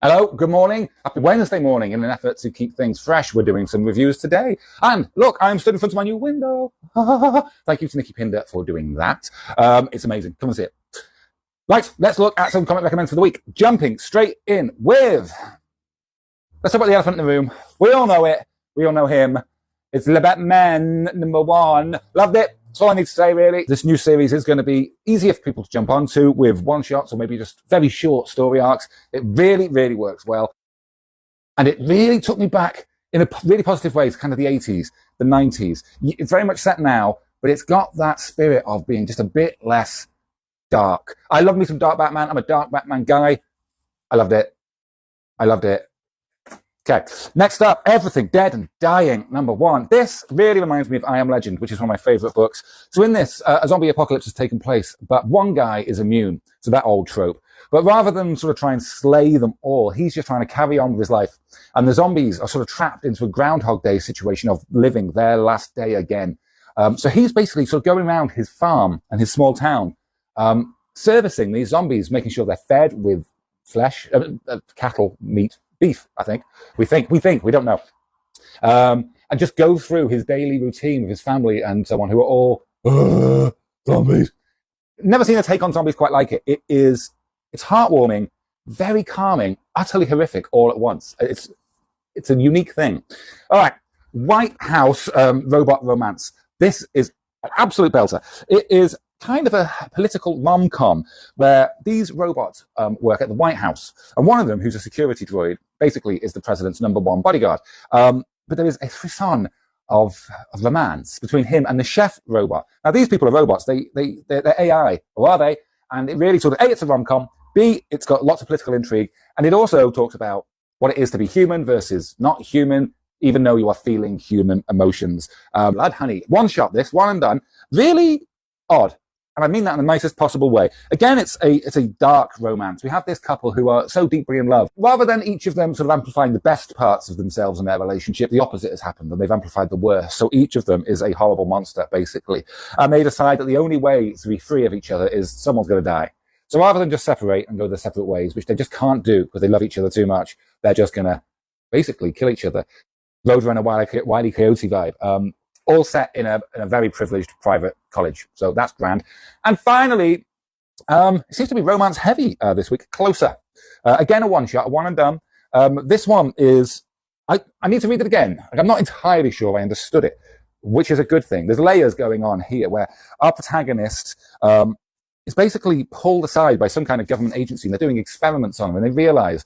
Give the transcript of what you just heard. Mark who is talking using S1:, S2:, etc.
S1: Hello, good morning. Happy Wednesday morning. In an effort to keep things fresh, we're doing some reviews today. And look, I'm stood in front of my new window. Thank you to Nikki Pinder for doing that. It's amazing. Come and see it. Right, let's look at some comic recommends for the week. Jumping straight in with... Let's talk about the elephant in the room. We all know it. We all know him. It's Le Batman #1. Loved it. That's all I need to say, really. This new series is going to be easier for people to jump onto with one-shots or maybe just very short story arcs. It really, really works well. And it really took me back in a really positive way to kind of the 80s, the 90s. It's very much set now, but it's got that spirit of being just a bit less dark. I love me some dark Batman. I'm a dark Batman guy. I loved it. I loved it. Okay, next up, Everything Dead and Dying, #1. This really reminds me of I Am Legend, which is one of my favourite books. So in this, a zombie apocalypse has taken place, but one guy is immune to that old trope. But rather than sort of try and slay them all, he's just trying to carry on with his life. And the zombies are sort of trapped into a Groundhog Day situation of living their last day again. So he's basically sort of going around his farm and his small town, servicing these zombies, making sure they're fed with flesh, cattle, meat, beef, I think. We think, we don't know. And just go through his daily routine with his family and so on, who are all, zombies. Never seen a take on zombies quite like it. It's heartwarming, very calming, utterly horrific all at once. It's a unique thing. All right, White House robot romance. This is an absolute belter. It is kind of a political rom-com where these robots work at the White House. And one of them, who's a security droid, basically is the president's #1 bodyguard. But there is a frisson of romance between him and the chef robot. Now, these people are robots. They're AI, or are they? And it really sort of, A, it's a rom-com. B, it's got lots of political intrigue. And it also talks about what it is to be human versus not human, even though you are feeling human emotions. Lad Honey, one shot this, one and done. Really odd. And I mean that in the nicest possible way. Again, it's a dark romance. We have this couple who are so deeply in love. Rather than each of them sort of amplifying the best parts of themselves and their relationship, the opposite has happened, and they've amplified the worst. So each of them is a horrible monster, basically. And they decide that the only way to be free of each other is someone's going to die. So rather than just separate and go their separate ways, which they just can't do because they love each other too much, they're just going to basically kill each other. Roadrunner, Wile E. Coyote vibe. All set in a very privileged private college. So that's grand. And finally, it seems to be romance heavy this week. Closer. Again, a one-shot, a one and done. This one is, I need to read it again. I'm not entirely sure I understood it, which is a good thing. There's layers going on here where our protagonist is basically pulled aside by some kind of government agency, and they're doing experiments on him, and they realize